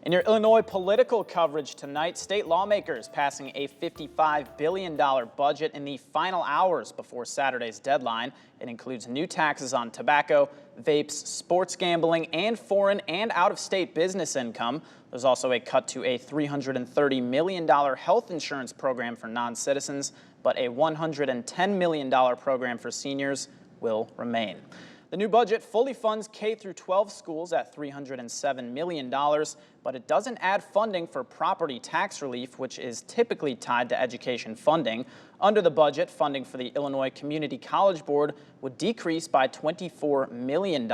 In your Illinois political coverage tonight, state lawmakers passing a $55 billion budget in the final hours before Saturday's deadline. It includes new taxes on tobacco, vapes, sports gambling, and foreign and out-of-state business income. There's also a cut to a $330 million health insurance program for non-citizens, but a $110 million program for seniors will remain. The new budget fully funds K-12 schools at $307 million, but it doesn't add funding for property tax relief, which is typically tied to education funding. Under the budget, funding for the Illinois Community College Board would decrease by $24 million.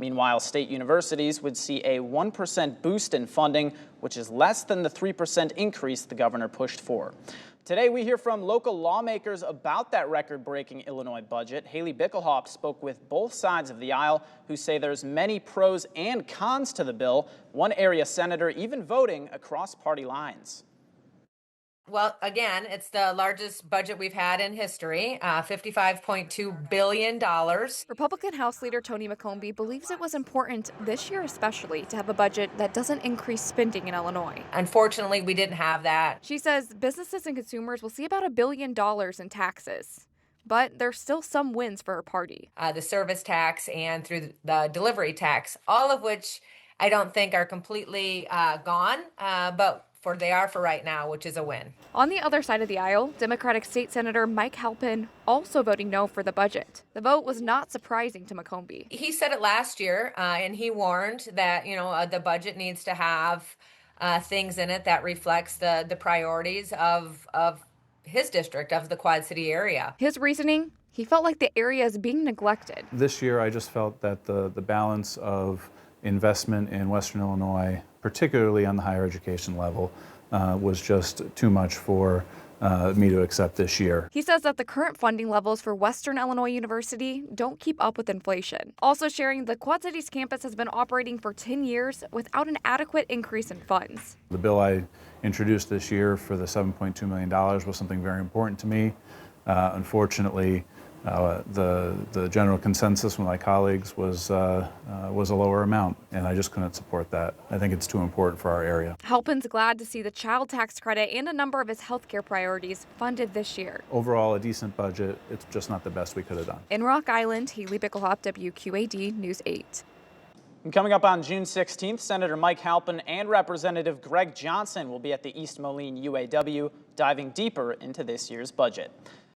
Meanwhile, state universities would see a 1% boost in funding, which is less than the 3% increase the governor pushed for. Today, we hear from local lawmakers about that record-breaking Illinois budget. Haley Bickelhoff spoke with both sides of the aisle, who say there's many pros and cons to the bill, one area senator even voting across party lines. Well, again, it's the largest budget we've had in history, $55.2 billion. Republican House Leader Tony McCombie believes it was important this year especially to have a budget that doesn't increase spending in Illinois. Unfortunately, we didn't have that. She says businesses and consumers will see about $1 billion in taxes. But there's still some wins for her party. The service tax and through the delivery tax, all of which I don't think are completely gone, but they are for right now, which is a win. On the other side of the aisle, Democratic State Senator Mike Halpin also voting no for the budget. The vote was not surprising to McCombie. He said it last year, and he warned that the budget needs to have things in it that reflects the priorities of his district, of the Quad City area. His reasoning: he felt like the area is being neglected. This year, I just felt that the balance of investment in Western Illinois, particularly on the higher education level, was just too much for me to accept this year. He says that the current funding levels for Western Illinois University don't keep up with inflation. Also sharing the Quad Cities campus has been operating for 10 years without an adequate increase in funds. The bill I introduced this year for the $7.2 million was something very important to me. Unfortunately, the general consensus with my colleagues was a lower amount, and I just couldn't support that. I think it's too important for our area. Halpin's glad to see the child tax credit and a number of his healthcare priorities funded this year. Overall, a decent budget. It's just not the best we could have done. In Rock Island, Haley Bickelhoff, WQAD News 8. And coming up on June 16th, Senator Mike Halpin and Representative Greg Johnson will be at the East Moline UAW diving deeper into this year's budget.